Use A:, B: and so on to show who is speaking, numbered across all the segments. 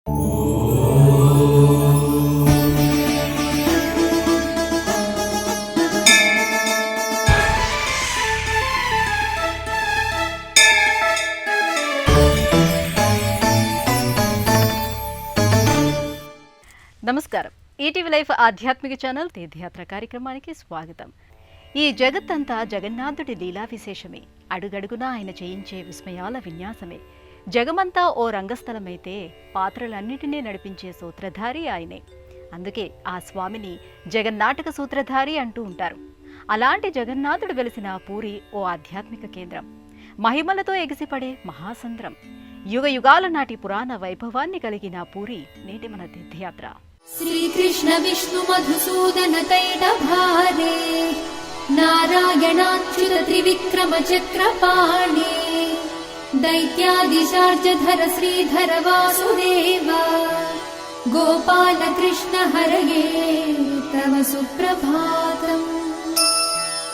A: నమస్కారం. ETV life ఆధ్యాత్మిక channel తీర్థయాత్ర కార్యక్రమానికి స్వాగతం. ఈ జగత్తంతా జగన్నాథుడి లీలా విశేషమే. అడుగడుగునా ఆయన చేయించే విస్మయాల విన్యాసమే. జగమంతా ఓ రంగస్థలమైతే పాత్రలన్నిటినీ నడిపించే సూత్రధారి ఆయనే. అందుకే ఆ స్వామిని జగన్నాటక సూత్రధారి అంటూ ఉంటారు. అలాంటి జగన్నాథుడు వెలిసిన పూరి ఓ ఆధ్యాత్మిక కేంద్రం, మహిమలతో ఎగిసిపడే మహాసంద్రం. యుగ యుగాల నాటి పురాణ వైభవాన్ని కలిగిన పూరి నేటి మన తీర్థయాత్ర.
B: శ్రీకృష్ణ విష్ణు మధుసూదన తైడభారే నారాయణాచ్యుత త్రివిక్రమ చక్రపాణే దైత్యాదిశార్జధర శ్రీధర వాసుదేవ గోపాల కృష్ణ హరయే తవ సుప్రభాతం.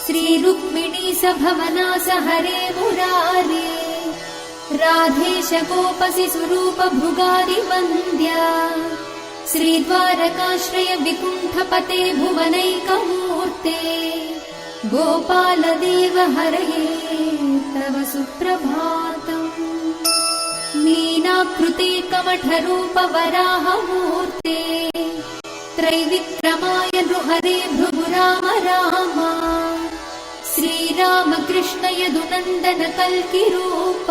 B: శ్రీ రుక్మిణీ సభవనాస హరే మురారే రాధేశ గోపసి స్వరూప భృగాది వంద్య శ్రీద్వారకాశ్రయ వికుంఠపతే భువనైకమూర్తే గోపాలదేవ హరయే తవ సుప్రభాతం. మీనాకృతే కమఠరూప వరాహమూర్తే త్రైవిక్రమాయ నృహరే భృగు రామ రామ శ్రీరామకృష్ణ యదునందన కల్కి రూప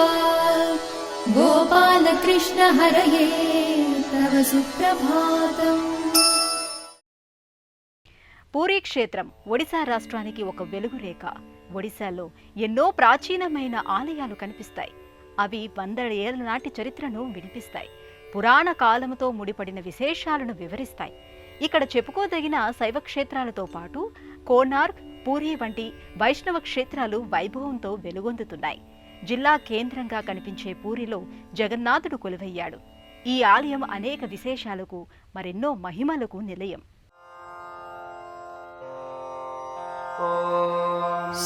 B: గోపాల కృష్ణ హరయే తవ సుప్రభాతం.
A: పూరీ క్షేత్రం ఒడిశా రాష్ట్రానికి ఒక వెలుగురేఖ. ఒడిశాలో ఎన్నో ప్రాచీనమైన ఆలయాలు కనిపిస్తాయి. అవి 100 ఏళ్ల నాటి చరిత్రను వినిపిస్తాయి. పురాణ కాలముతో ముడిపడిన విశేషాలను వివరిస్తాయి. ఇక్కడ చెప్పుకోదగిన శైవ క్షేత్రాలతో పాటు కోనార్క్, పూరీ వంటి వైష్ణవ క్షేత్రాలు వైభవంతో వెలుగొందుతున్నాయి. జిల్లా కేంద్రంగా కనిపించే పూరిలో జగన్నాథుడు కొలువయ్యాడు. ఈ ఆలయం అనేక విశేషాలకు, మరెన్నో మహిమలకు నిలయం.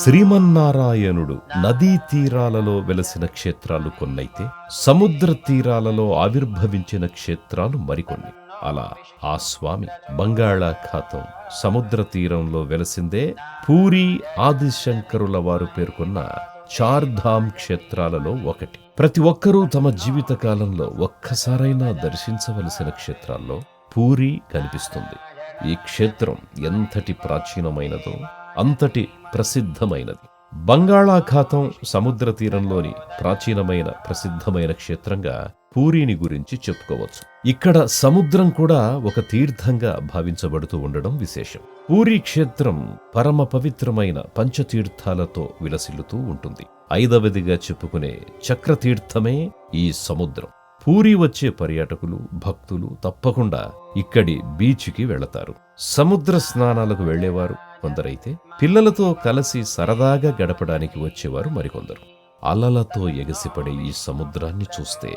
C: శ్రీమన్నారాయణుడు నదీ తీరాలలో వెలసిన క్షేత్రాలు కొన్నైతే, సముద్ర తీరాలలో ఆవిర్భవించిన క్షేత్రాలు మరికొన్ని. అలా ఆ స్వామి బంగాళాఖాతం సముద్ర తీరంలో వెలసిందే పూరీ ఆదిశంకరుల వారు పేర్కొన్న చార్ధామ్ క్షేత్రాలలో ఒకటి. ప్రతి ఒక్కరూ తమ జీవిత కాలంలో ఒక్కసారైనా దర్శించవలసిన క్షేత్రాల్లో పూరీ కనిపిస్తుంది. ఈ క్షేత్రం ఎంతటి ప్రాచీనమైనదో అంతటి ప్రసిద్ధమైనది. బంగాళాఖాతం సముద్ర తీరంలోని ప్రాచీనమైన ప్రసిద్ధమైన క్షేత్రంగా పూరీని గురించి చెప్పుకోవచ్చు. ఇక్కడ సముద్రం కూడా ఒక తీర్థంగా భావించబడుతూ ఉండడం విశేషం. పూరీ క్షేత్రం పరమ పవిత్రమైన పంచతీర్థాలతో విలసిల్లుతూ ఉంటుంది. 5వదిగా చెప్పుకునే చక్రతీర్థమే ఈ సముద్రం. పూరీ వచ్చే పర్యాటకులు, భక్తులు తప్పకుండా ఇక్కడి బీచ్కి వెళతారు. సముద్ర స్నానాలకు వెళ్లేవారు కొందరైతే, పిల్లలతో కలిసి సరదాగా గడపడానికి వచ్చేవారు మరికొందరు. అలలతో ఎగసిపడే ఈ సముద్రాన్ని చూస్తే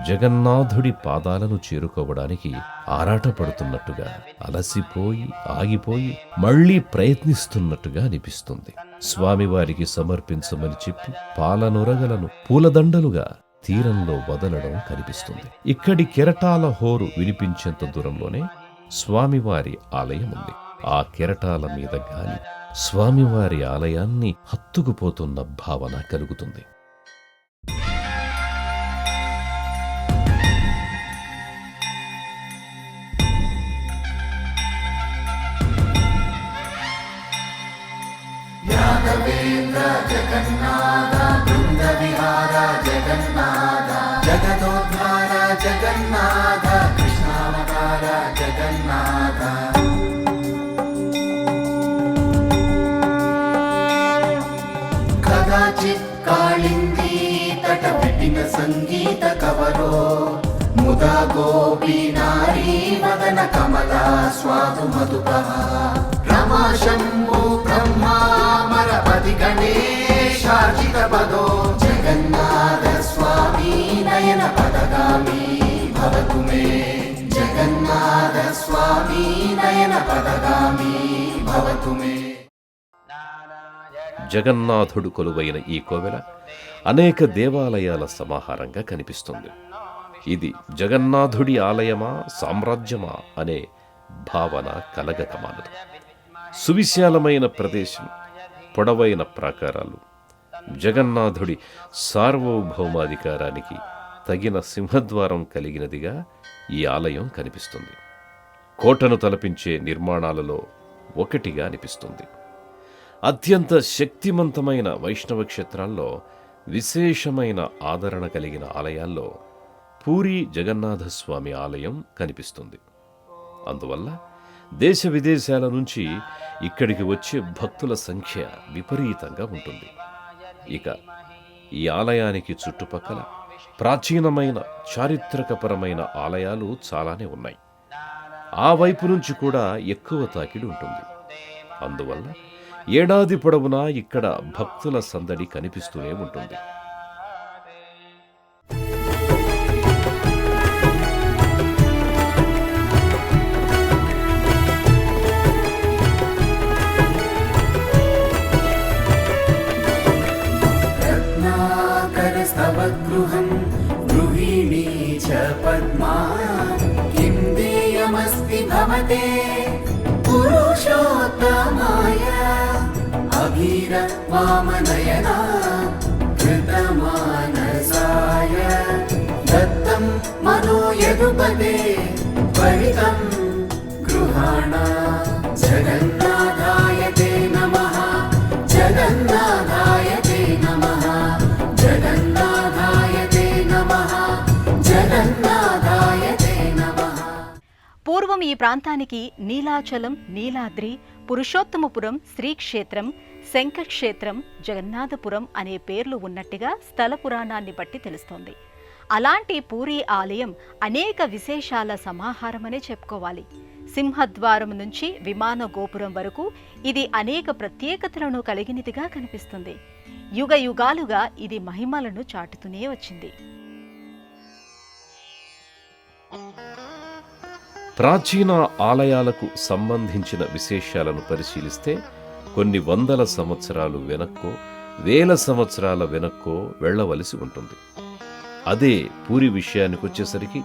C: జగన్నాథుడి పాదాలను చేరుకోవడానికి ఆరాటపడుతున్నట్టుగా, అలసిపోయి ఆగిపోయి మళ్లీ ప్రయత్నిస్తున్నట్టుగా అనిపిస్తుంది. స్వామివారికి సమర్పించమని చెప్పి పాలనొరగలను పూలదండలుగా తీరంలో వదలడం కనిపిస్తుంది. ఇక్కడి కెరటాల హోరు వినిపించేంత దూరంలోనే స్వామివారి ఆలయం ఉంది. ఆ కెరటాల మీద గాలి స్వామివారి ఆలయాన్ని హత్తుకుపోతున్న భావన కలుగుతుంది.
D: జగదోద్ధార జగన్నాథ కృష్ణావతార జగన్నాథ కదాచిత్ కాళిందీ తట పెట్టిన సంగీత కవరో ముదా గోపీ నారీ వదన కమలా స్వాదు మధుపః రమా శంభో బ్రహ్మా మరపతి గణేశార్జిత పదో జగన్నాథ స్వామి నయన పదగామి భవతు మే జగన్నాథ స్వామి నయన పదగామి భవతు మే.
C: జగన్నాథుడు కొలువైన ఈ కోవెల అనేక దేవాలయాల సమాహారంగా కనిపిస్తుంది. ఇది జగన్నాథుడి ఆలయమా సామ్రాజ్యమా అనే భావన కలగకమానదు. సువిశాలమైన ప్రదేశం, పొడవైన ప్రాకారాలు, జగన్నాథుడి సార్వభౌమాధికారానికి తగిన సింహద్వారం కలిగినదిగా ఈ ఆలయం కనిపిస్తుంది. కోటను తలపించే నిర్మాణాలలో ఒకటిగా అనిపిస్తుంది. అత్యంత శక్తివంతమైన వైష్ణవ క్షేత్రాల్లో, విశేషమైన ఆదరణ కలిగిన ఆలయాల్లో పూరీ జగన్నాథస్వామి ఆలయం కనిపిస్తుంది. అందువల్ల దేశ విదేశాల నుంచి ఇక్కడికి వచ్చే భక్తుల సంఖ్య విపరీతంగా ఉంటుంది. ఇక ఈ ఆలయానికి చుట్టుపక్కల ప్రాచీనమైన చారిత్రకపరమైన ఆలయాలు చాలానే ఉన్నాయి. ఆ వైపు నుంచి కూడా ఎక్కువ తాకిడి ఉంటుంది. అందువల్ల ఏడాది పొడవునా ఇక్కడ భక్తుల సందడి కనిపిస్తూనే ఉంటుంది.
D: रत्नाकरस्तवगृहं गृहिणी च पद्मा किं देयमस्ति भवते पुरुषोत्तमाय अभीरवामनयना कृतमानसाय दत्तं मनो यदुपदे त्वरितं गृहाणा जगन्नाथाय ते नमः जगन्नाथाय ते नमः जगन्नाथाय ते नमः जगन्नाथाय ते नमः.
A: పూర్వం ఈ ప్రాంతానికి నీలాచలం, నీలాద్రి, పురుషోత్తమపురం, శ్రీక్షేత్రం, శంఖక్షేత్రం, జగన్నాథపురం అనే పేర్లు ఉన్నట్టుగా స్థల పురాణాన్ని బట్టి తెలుస్తోంది. అలాంటి పూరీ ఆలయం అనేక విశేషాల సమాహారమనే చెప్పుకోవాలి. సింహద్వారం నుంచి విమాన గోపురం వరకు ఇది అనేక ప్రత్యేకతలను కలిగినదిగా కనిపిస్తుంది. యుగ యుగాలుగా ఇది మహిమలను చాటుతూనే వచ్చింది.
C: ప్రాచీన ఆలయాలకు సంబంధించిన విశేషాలను పరిశీలిస్తే కొన్ని వందల సంవత్సరాలు వెనక్కో, వేల సంవత్సరాల వెనక్కో వెళ్లవలసి ఉంటుంది. అదే పూరి విషయానికొచ్చేసరికి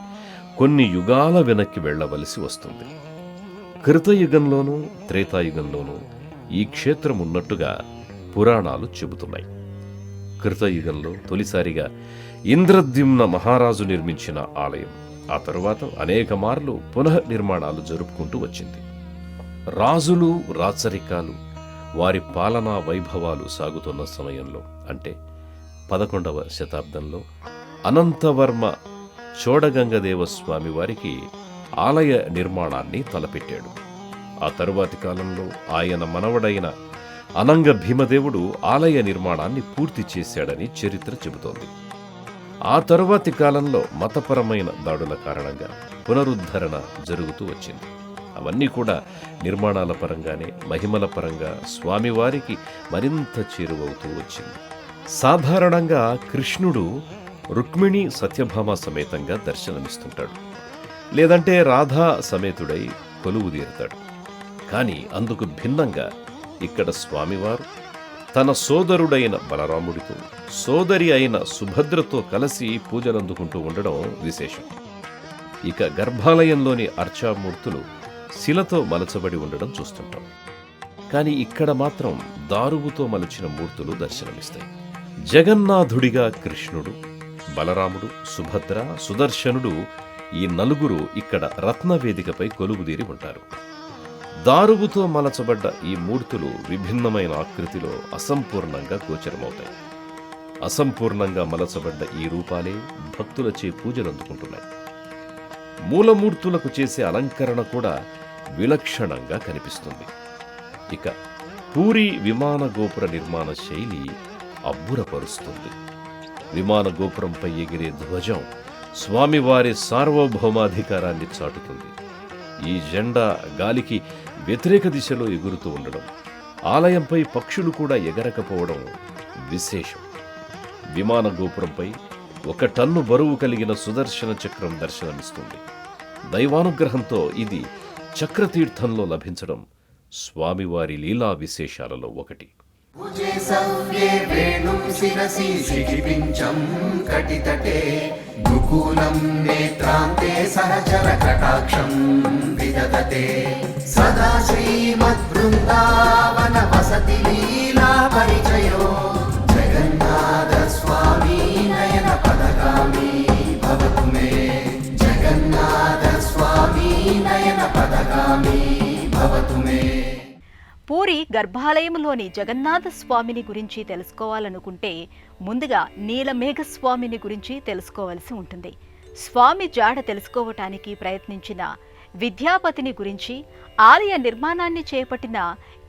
C: కొన్ని యుగాల వెనక్కి వెళ్లవలసి వస్తుంది. కృతయుగంలోనూ త్రేతాయుగంలోనూ ఈ క్షేత్రం ఉన్నట్టుగా పురాణాలు చెబుతున్నాయి. కృతయుగంలో తొలిసారిగా ఇంద్రద్యుమ్న మహారాజు నిర్మించిన ఆలయం ఆ తరువాత అనేక మార్లు పునఃనిర్మాణాలు జరుపుకుంటూ వచ్చింది. రాజులు, రాచరికాలు, వారి పాలనా వైభవాలు సాగుతున్న సమయంలో, అంటే 11వ శతాబ్దంలో అనంతవర్మ చోడగంగదేవస్వామి వారికి ఆలయ నిర్మాణాన్ని తలపెట్టాడు. ఆ తరువాతి కాలంలో ఆయన మనవడైన అనంగ భీమదేవుడు ఆలయ నిర్మాణాన్ని పూర్తి చేశాడని చరిత్ర చెబుతోంది. ఆ తరువాతి కాలంలో మతపరమైన దాడుల కారణంగా పునరుద్ధరణ జరుగుతూ వచ్చింది. అవన్నీ కూడా నిర్మాణాల పరంగానే, మహిమల పరంగా స్వామివారికి మరింత చేరువవుతూ వచ్చింది. సాధారణంగా కృష్ణుడు రుక్మిణి సత్యభామ సమేతంగా దర్శనమిస్తుంటాడు, లేదంటే రాధా సమేతుడై కొలువుదీరుతాడు. కానీ అందుకు భిన్నంగా ఇక్కడ స్వామివారు తన సోదరుడైన బలరాముడితో, సోదరి అయిన సుభద్రతో కలిసి పూజలందుకుంటూ ఉండడం విశేషం. ఇక గర్భాలయంలోని అర్చామూర్తులు శిలతో మలచబడి ఉండడం చూస్తుంటాం. కానీ ఇక్కడ మాత్రం దారువుతో మలచిన మూర్తులు దర్శనమిస్తాయి. జగన్నాథుడిగా కృష్ణుడు, బలరాముడు, సుభద్ర, సుదర్శనుడు, ఈ నలుగురు ఇక్కడ రత్నవేదికపై కొలువుదీరి ఉంటారు. దారువుతో మలచబడ్డ ఈ మూర్తులు విభిన్నమైన ఆకృతిలో అసంపూర్ణంగా గోచరమవుతాయి. అసంపూర్ణంగా మలచబడ్డ ఈ రూపాలే భక్తులచే పూజలందుకుంటున్నాయి. మూలమూర్తులకు చేసే అలంకరణ కూడా విలక్షణంగా కనిపిస్తుంది. ఇక పూరీ విమాన గోపుర నిర్మాణ శైలి అబ్బురపరుస్తుంది. విమాన గోపురంపై ఎగిరే ధ్వజం స్వామివారి సార్వభౌమాధికారాన్ని చాటుతుంది. ఈ జెండా గాలికి వ్యతిరేక దిశలో ఎగురుతూ ఉండడం, ఆలయంపై పక్షులు కూడా ఎగరకపోవడం విశేషం. విమాన గోపురంపై 1 టన్ను బరువు కలిగిన సుదర్శన చక్రం దర్శనమిస్తుంది. దైవానుగ్రహంతో ఇది చక్రతీర్థంలో లభించడం స్వామివారి లీలా విశేషాలలో ఒకటి.
D: భుజే సవ్యే వేణుం శిరసి శిఖిపించం కటితటే దుకూలం నేత్రాంతే సహచర కటాక్షం విదదతే సదా శ్రీమద్ బృందావన వసతి లీలా పరిచయో జగన్నాథ స్వామి నయన పదగామి భవతు మే జగన్నాథ స్వామి నయన పదగామి భవతు మే.
A: పూరి గర్భాలయంలోని జగన్నాథ స్వామిని గురించి తెలుసుకోవాలనుకుంటే ముందుగా నీలమేఘస్వామిని గురించి తెలుసుకోవలసి ఉంటుంది. స్వామి జాడ తెలుసుకోవటానికి ప్రయత్నించిన విద్యాపతిని గురించి, ఆలయ నిర్మాణాన్ని చేపట్టిన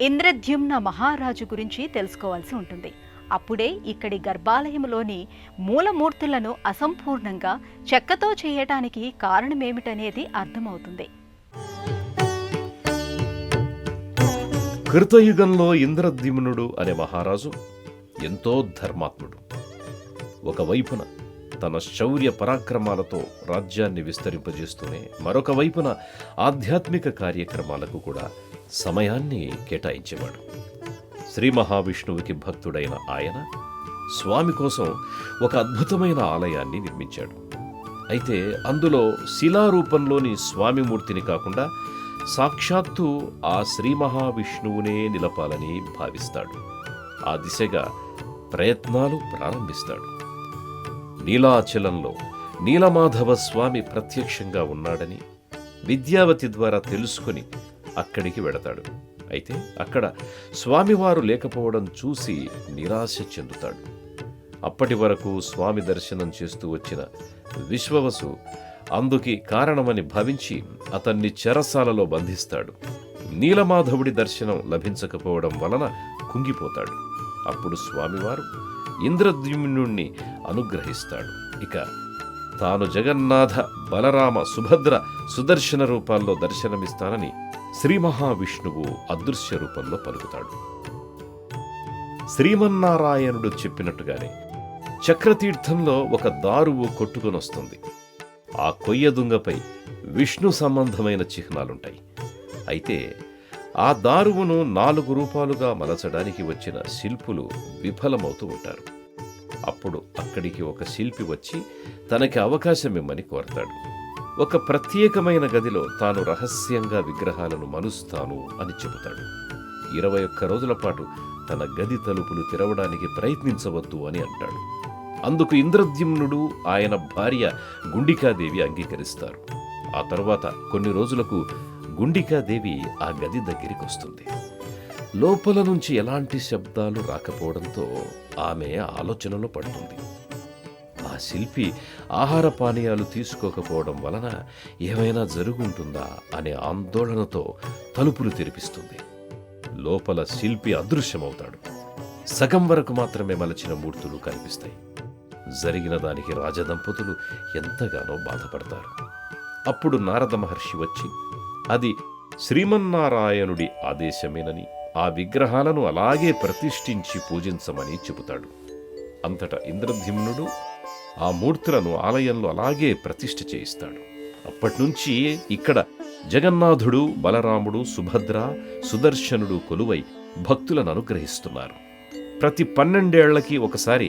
A: ఇంద్రద్యుమ్న మహారాజు గురించి తెలుసుకోవాల్సి ఉంటుంది. అప్పుడే ఇక్కడి గర్భాలయంలోని మూలమూర్తులను అసంపూర్ణంగా చెక్కతో చేయటానికి కారణమేమిటనేది అర్థమవుతుంది.
C: కృతయుగంలో ఇంద్రద్యుమ్నుడు అనే మహారాజు ఎంతో ధర్మాత్ముడు. ఒకవైపున తన శౌర్య పరాక్రమాలతో రాజ్యాన్ని విస్తరింపజేస్తూనే మరొక వైపున ఆధ్యాత్మిక కార్యక్రమాలకు కూడా సమయాన్ని కేటాయించేవాడు. శ్రీ మహావిష్ణువుకి భక్తుడైన ఆయన స్వామి కోసం ఒక అద్భుతమైన ఆలయాన్ని నిర్మించాడు. అయితే అందులో శిలారూపంలోని స్వామిమూర్తిని కాకుండా సాక్షాత్తు ఆ శ్రీ మహావిష్ణువునే నిలపాలని భావిస్తాడు. ఆ దిశగా ప్రయత్నాలు ప్రారంభిస్తాడు. నీలాచలంలో నీలమాధవ స్వామి ప్రత్యక్షంగా ఉన్నాడని విద్యావతి ద్వారా తెలుసుకుని అక్కడికి వెడతాడు. అయితే అక్కడ స్వామివారు లేకపోవడం చూసి నిరాశ చెందుతాడు. అప్పటి వరకు స్వామి దర్శనం చేస్తూ వచ్చిన విశ్వవసు అందుకి కారణమని భావించి అతన్ని చెరసాలలో బంధిస్తాడు. నీలమాధవుడి దర్శనం లభించకపోవడం వలన కుంగిపోతాడు. అప్పుడు స్వామివారు ఇంద్రద్యుమ్నుణ్ణి అనుగ్రహిస్తాడు. ఇక తాను జగన్నాథ, బలరామ, సుభద్ర, సుదర్శన రూపాల్లో దర్శనమిస్తానని శ్రీ మహావిష్ణువు అదృశ్య రూపంలో పలుకుతాడు. శ్రీమన్నారాయణుడు చెప్పినట్టుగానే చక్రతీర్థంలో ఒక దారువు కొట్టుకొనొస్తుంది. ఆ కొయ్యదుంగపై విష్ణు సంబంధమైన చిహ్నాలుంటాయి. అయితే ఆ దారువును 4 రూపాలుగా మలచడానికి వచ్చిన శిల్పులు విఫలమవుతూ ఉంటారు. అప్పుడు అక్కడికి ఒక శిల్పి వచ్చి తనకి అవకాశం ఇమ్మని కోరతాడు. ఒక ప్రత్యేకమైన గదిలో తాను రహస్యంగా విగ్రహాలను మలుస్తాను అని చెబుతాడు. 21 రోజుల పాటు తన గది తలుపులు తెరవడానికి ప్రయత్నించవద్దు అని అంటాడు. అందుకు ఇంద్రద్యుమ్నుడు, ఆయన భార్య గుండికాదేవి అంగీకరిస్తారు. ఆ తరువాత కొన్ని రోజులకు గుండికాదేవి ఆ గది దగ్గరికి వస్తుంది. లోపల నుంచి ఎలాంటి శబ్దాలు రాకపోవడంతో ఆమె ఆలోచనలో పడుతుంది. ఆ శిల్పి ఆహార పానీయాలు తీసుకోకపోవడం వలన ఏమైనా జరుగుంటుందా అనే ఆందోళనతో తలుపులు తెరిపిస్తుంది. లోపల శిల్పి అదృశ్యమవుతాడు. సగం వరకు మాత్రమే మలచిన మూర్తులు కనిపిస్తాయి. జరిగిన దానికి రాజదంపతులు ఎంతగానో బాధపడతారు. అప్పుడు నారద మహర్షి వచ్చి అది శ్రీమన్నారాయణుడి ఆదేశమేనని, ఆ విగ్రహాలను అలాగే ప్రతిష్ఠించి పూజించమని చెబుతాడు. అంతటా ఇంద్రద్యుమ్నుడు ఆ మూర్తులను ఆలయంలో అలాగే ప్రతిష్ఠ చేయిస్తాడు. అప్పటినుంచి ఇక్కడ జగన్నాథుడు, బలరాముడు, సుభద్ర, సుదర్శనుడు కొలువై భక్తులను అనుగ్రహిస్తున్నారు. ప్రతి 12 ఏళ్లకి ఒకసారి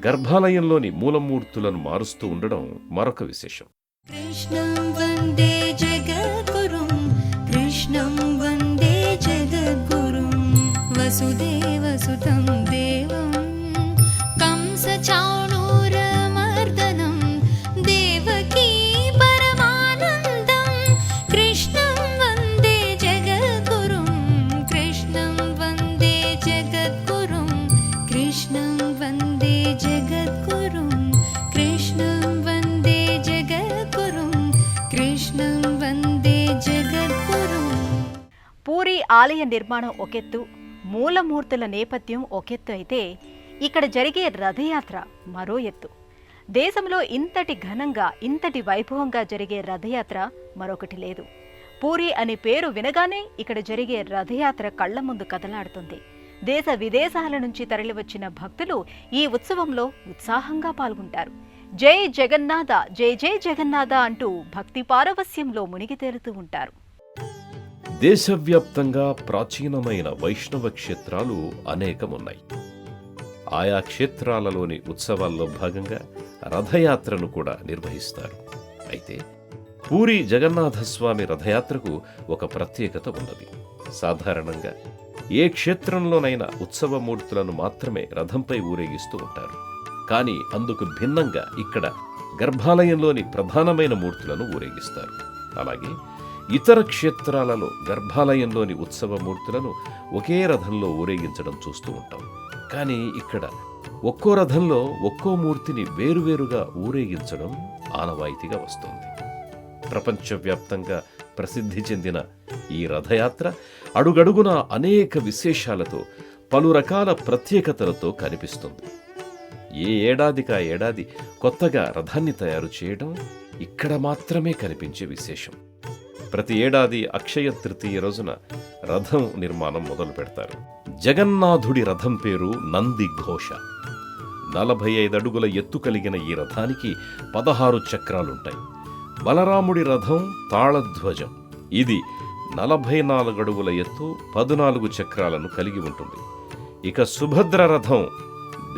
C: గర్భాలయంలోని మూలమూర్తులను మారుస్తూ ఉండడం మరొక విశేషం.
B: कृष्णं वन्दे जगद्गुरुं कृष्णं वन्दे जगद्गुरुं वसुदेवसुतं देवं कंसचाणूरमर्दनं देवकी परमानन्दं कृष्णं वन्दे जगद्गुरुं कृष्णं वन्दे जगद्गुरुं कृष्णं वन्दे जगद्गुरुं कृष्णं वन्दे जगद्गुरुं कृष्णं वन्दे जगद्गुरुं.
A: పూరి ఆలయ నిర్మాణం ఒకెత్తు, మూలమూర్తుల నేపథ్యం ఒకెత్తు అయితే ఇక్కడ జరిగే రథయాత్ర మరో ఎత్తు. దేశంలో ఇంతటి ఘనంగా, ఇంతటి వైభవంగా జరిగే రథయాత్ర మరొకటి లేదు. పూరి అనే పేరు వినగానే ఇక్కడ జరిగే రథయాత్ర కళ్ల ముందు కదలాడుతుంది. దేశ విదేశాల నుంచి తరలివచ్చిన భక్తులు ఈ ఉత్సవంలో ఉత్సాహంగా పాల్గొంటారు. జై జగన్నాథ, జై జై జగన్నాథ అంటూ భక్తి పారవస్యంలో మునిగి తేలుతూ ఉంటారు.
C: దేశవ్యాప్తంగా ప్రాచీనమైన వైష్ణవ క్షేత్రాలు అనేకమున్నాయి. ఆయా క్షేత్రాలలోని ఉత్సవాల్లో భాగంగా రథయాత్రను కూడా నిర్వహిస్తారు. అయితే పూరి జగన్నాథస్వామి రథయాత్రకు ఒక ప్రత్యేకత ఉన్నది. సాధారణంగా ఏ క్షేత్రంలోనైనా ఉత్సవమూర్తులను మాత్రమే రథంపై ఊరేగిస్తూ ఉంటారు. కానీ అందుకు భిన్నంగా ఇక్కడ గర్భాలయంలోని ప్రధానమైన మూర్తులను ఊరేగిస్తారు. అలాగే ఇతర క్షేత్రాలలో గర్భాలయంలోని ఉత్సవమూర్తులను ఒకే రథంలో ఊరేగించడం చూస్తూ ఉంటాం. కానీ ఇక్కడ ఒక్కో రథంలో ఒక్కో మూర్తిని వేరువేరుగా ఊరేగించడం ఆనవాయితీగా వస్తోంది. ప్రపంచవ్యాప్తంగా ప్రసిద్ధి చెందిన ఈ రథయాత్ర అడుగడుగునా అనేక విశేషాలతో, పలు రకాల ప్రత్యేకతలతో కనిపిస్తుంది. ఏ ఏడాదికా ఏడాది కొత్తగా రథాన్ని తయారు చేయడం ఇక్కడ మాత్రమే కనిపించే విశేషం. ప్రతి ఏడాది అక్షయ తృతీయ రోజున రథం నిర్మాణం మొదలు పెడతారు. జగన్నాథుడి రథం పేరు నంది ఘోష. 45 అడుగుల ఎత్తు కలిగిన ఈ రథానికి 16 చక్రాలుంటాయి. బలరాముడి రథం తాళధ్వజం. ఇది 44 అడుగుల ఎత్తు, 14 చక్రాలను కలిగి ఉంటుంది. ఇక సుభద్ర రథం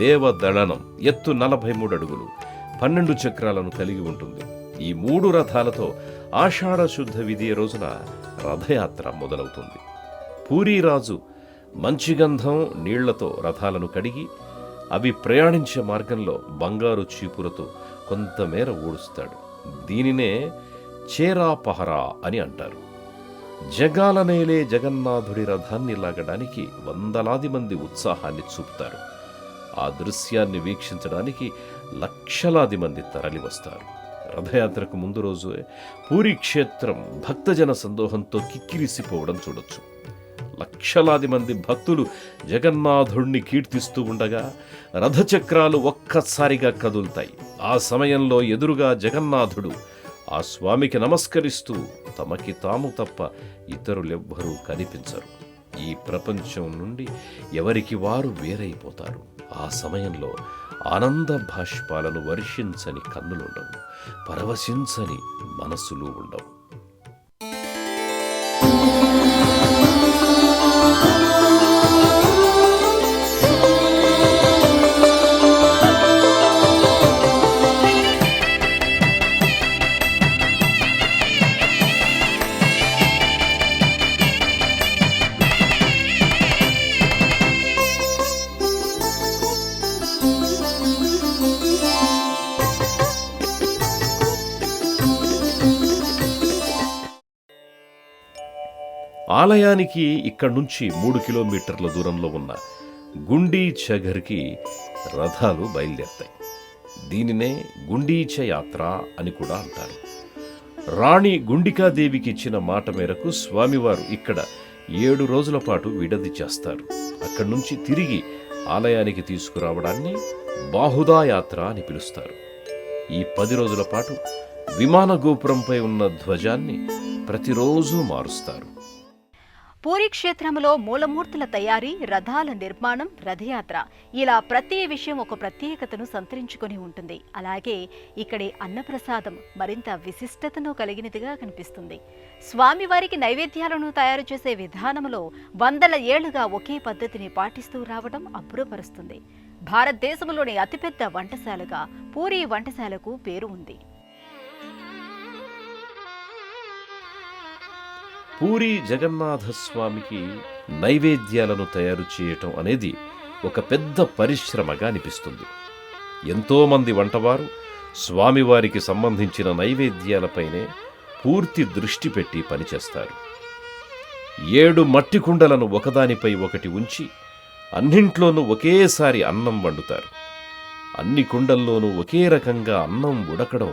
C: దేవదళనం, ఎత్తు 43 అడుగులు, 12 చక్రాలను కలిగి ఉంటుంది. ఈ 3 రథాలతో ఆషాఢ శుద్ధ విధియ రోజున రథయాత్ర మొదలవుతుంది. పూరీరాజు మంచిగంధం నీళ్లతో రథాలను కడిగి అవి ప్రయాణించే మార్గంలో బంగారు చీపులతో కొంతమేర ఊడుస్తాడు. దీనినే చేరాపహరా అని అంటారు. జగాలనేలే జగన్నాథుడి రథాన్ని లాగడానికి వందలాది మంది ఉత్సాహాన్ని చూపుతారు. ఆ దృశ్యాన్ని వీక్షించడానికి లక్షలాది మంది తరలివస్తారు. రథయాత్రకు ముందు రోజు పూరీ క్షేత్రం భక్తజన సందోహంతో కిక్కిరిసిపోవడం చూడొచ్చు. లక్షలాది మంది భక్తులు జగన్నాథుణ్ణి కీర్తిస్తూ ఉండగా రథచక్రాలు ఒక్కసారిగా కదులుతాయి. ఆ సమయంలో ఎదురుగా జగన్నాథుడు ఆ స్వామికి నమస్కరిస్తూ తమకి తాము తప్ప ఇతరులెవ్వరూ కనిపించరు. ఈ ప్రపంచం నుండి ఎవరికి వారు వేరైపోతారు. ఆ సమయంలో ఆనంద భాష్పాలను వర్షించని కన్నులుండవు, పరవశించని మనసులు ఉండవు. ఆలయానికి ఇక్కడి నుంచి 3 కిలోమీటర్ల దూరంలో ఉన్న గుండీచఘర్కి రథాలు బయలుదేరతాయి. దీనినే గుండీచ యాత్ర అని కూడా అంటారు. రాణి గుండికాదేవికి ఇచ్చిన మాట మేరకు స్వామివారు ఇక్కడ 7 రోజుల పాటు విడది చేస్తారు. అక్కడి నుంచి తిరిగి ఆలయానికి తీసుకురావడాన్ని బాహుదా యాత్ర అని పిలుస్తారు. ఈ 10 రోజుల పాటు విమాన గోపురంపై ఉన్న ధ్వజాన్ని ప్రతిరోజు మారుస్తారు.
A: పూరీ క్షేత్రంలో మూలమూర్తుల తయారీ, రథాల నిర్మాణం, రథయాత్ర ఇలా ప్రతి విషయం ఒక ప్రత్యేకతను సంతరించుకొని ఉంటుంది. అలాగే ఇక్కడి అన్నప్రసాదం మరింత విశిష్టతను కలిగినదిగా కనిపిస్తుంది. స్వామివారికి నైవేద్యాలను తయారు చేసే విధానంలో వందల ఏళ్లుగా ఒకే పద్ధతిని పాటిస్తూ రావడం అబ్బురపరుస్తుంది. భారతదేశంలోని అతిపెద్ద వంటశాలగా పూరీ వంటశాలకు పేరు ఉంది.
C: పూరీ జగన్నాథస్వామికి నైవేద్యాలను తయారు చేయటం అనేది ఒక పెద్ద పరిశ్రమగా అనిపిస్తుంది. ఎంతోమంది వంటవారు స్వామివారికి సంబంధించిన నైవేద్యాలపైనే పూర్తి దృష్టి పెట్టి పనిచేస్తారు. 7 మట్టి కుండలను ఒకదానిపై ఒకటి ఉంచి అన్నింట్లోనూ ఒకేసారి అన్నం వండుతారు. అన్ని కుండల్లోనూ ఒకే రకంగా అన్నం ఉడకడం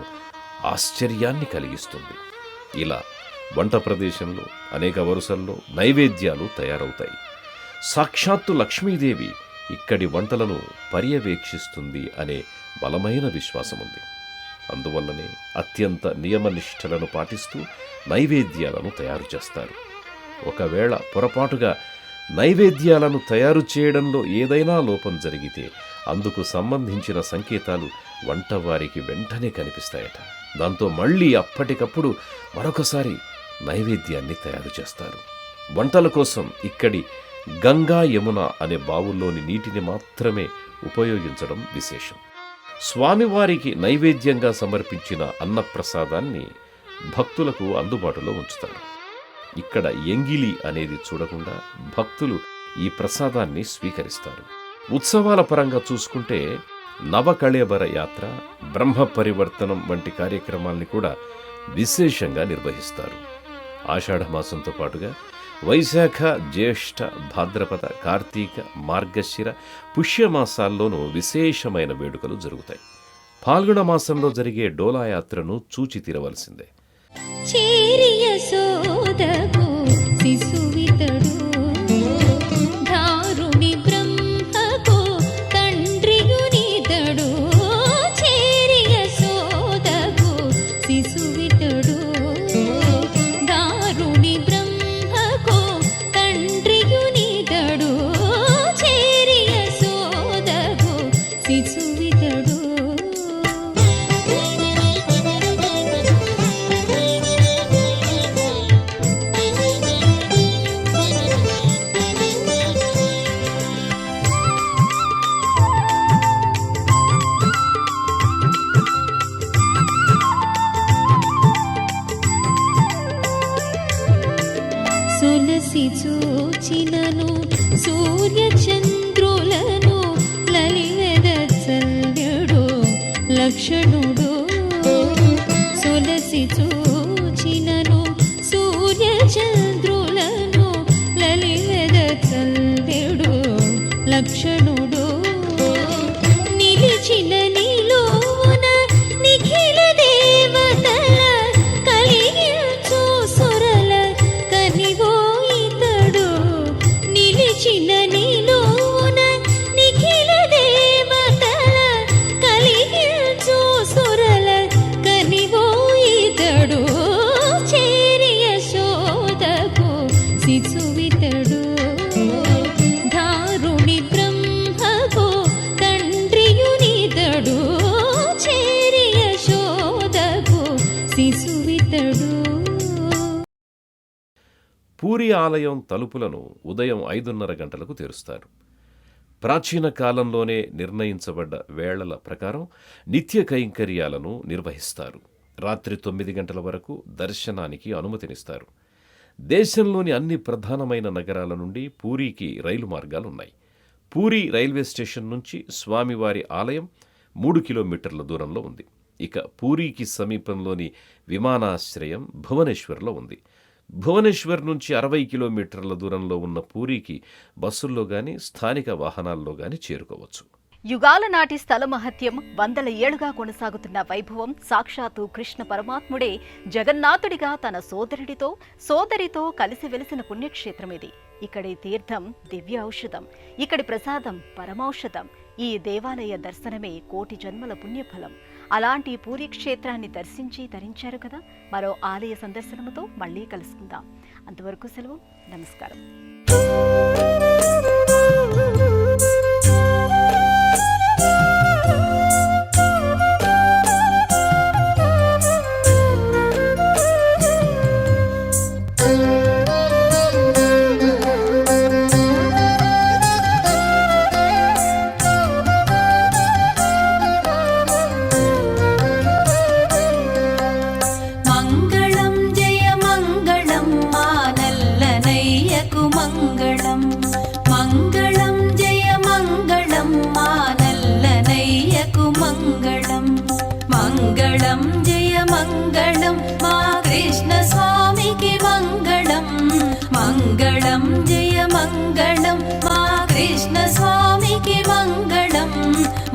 C: ఆశ్చర్యాన్ని కలిగిస్తుంది. ఇలా వంట ప్రదేశంలో అనేక వరుసల్లో నైవేద్యాలు తయారవుతాయి. సాక్షాత్తు లక్ష్మీదేవి ఇక్కడి వంటలను పర్యవేక్షిస్తుంది అనే బలమైన విశ్వాసముంది. అందువల్లనే అత్యంత నియమనిష్టలను పాటిస్తూ నైవేద్యాలను తయారు చేస్తారు. ఒకవేళ పొరపాటుగా నైవేద్యాలను తయారు చేయడంలో ఏదైనా లోపం జరిగితే అందుకు సంబంధించిన సంకేతాలు వంటవారికి వెంటనే కనిపిస్తాయట. దాంతో మళ్ళీ అప్పటికప్పుడు మరొకసారి నైవేద్యాన్ని తయారు చేస్తారు. వంటల కోసం ఇక్కడి గంగా యమున అనే బావుల్లోని నీటిని మాత్రమే ఉపయోగించడం విశేషం. స్వామివారికి నైవేద్యంగా సమర్పించిన అన్నప్రసాదాన్ని భక్తులకు అందుబాటులో ఉంచుతారు. ఇక్కడ ఎంగిలి అనేది చూడకుండా భక్తులు ఈ ప్రసాదాన్ని స్వీకరిస్తారు. ఉత్సవాల పరంగా చూసుకుంటే నవకళేబర యాత్ర, బ్రహ్మ పరివర్తనం వంటి కార్యక్రమాల్ని కూడా విశేషంగా నిర్వహిస్తారు. ఆషాఢమాసంతో పాటుగా వైశాఖ, జ్యేష్ఠ, భాద్రపద, కార్తీక, మార్గశిర, పుష్యమాసాల్లోనూ విశేషమైన వేడుకలు జరుగుతాయి. ఫాల్గుణ మాసంలో జరిగే డోలాయాత్రను చూచి తీరవలసిందే.
B: చేరియ సోదకు శిశువితడు ధారుని బ్రహ్మకు తండ్రియునితడు చేరియ సోదకు శిశువితడు ధారుని బ్రహ్మకు తండ్రియునితడు చేరియ సోదకు శిశువితడు సొలసి చూచినను సూర్యచంద్రులను లలివెద చల్యడు లక్షణుడు సొలసి చూచినను సూర్యచంద్రులను లలివెద చల్యడు లక్షణుడు నిలిచిన నిలువున నిఖిల దేవతల కలిగించు సురల కనివో ఇతడు నిలిచిన నిలువున నిఖిల దేవతల కలిగించు సురల కనివో ఇతడు చేరియ శోదకు శిశువితడు ధారుని బ్రహ్మకు తండ్రియునితడు చేరియ శోదకు శిశువితడు.
C: పూరి ఆలయం తలుపులను ఉదయం 5:30 గంటలకు తెరుస్తారు. ప్రాచీన కాలంలోనే నిర్ణయించబడ్డ వేళల ప్రకారం నిత్య కైంకర్యాలను నిర్వహిస్తారు. రాత్రి 9 గంటల వరకు దర్శనానికి అనుమతినిస్తారు. దేశంలోని అన్ని ప్రధానమైన నగరాల నుండి పూరీకి రైలు మార్గాలున్నాయి. పూరీ రైల్వే స్టేషన్ నుంచి స్వామివారి ఆలయం 3 కిలోమీటర్ల దూరంలో ఉంది. ఇక పూరీకి సమీపంలోని విమానాశ్రయం భువనేశ్వర్లో ఉంది. భువనేశ్వర్ నుంచి 60 కిలోమీటర్ల దూరంలో ఉన్న పూరీకి బస్సుల్లో గాని స్థానిక వాహనాల్లో గాని చేరుకోవచ్చు.
A: యుగాల నాటి స్థల మహత్యం, వందల ఏళ్లుగా కొనసాగుతున్న వైభవం సాక్షాత్తు కృష్ణ పరమాత్ముడే జగన్నాథుడిగా తన సోదరితో కలిసి వెలిసిన పుణ్యక్షేత్రం ఇది. ఇక్కడి తీర్థం దివ్య ఔషధం, ఇక్కడి ప్రసాదం పరమౌషధం. ఈ దేవాలయ దర్శనమే కోటి జన్మల పుణ్యఫలం. అలాంటి పూరీ క్షేత్రాన్ని దర్శించి తరించారు కదా. మరో ఆలయ సందర్శనముతో మళ్ళీ కలుసుకుందాం. అంతవరకు సెలవు. నమస్కారం.
B: మంగళం జయ మంగళం మా నల్లనయ్యకు మంగళం మంగళం జయ మంగళం మా నల్లనయ్యకు మంగళం మంగళం జయ మంగళం మా కృష్ణ స్వామికి మంగళం మంగళం జయ మంగళం మా కృష్ణ స్వామికి మంగళం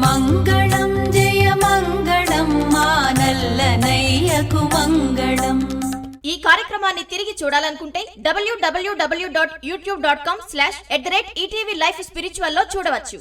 B: మంగళం జయ మంగళం మా నల్లనయ్యకు మంగళం.
E: ఈ కార్యక్రమాన్ని తిరిగి చూడాలనుకుంటే www.youtube.com/ETV Life Spiritual లో చూడవచ్చు.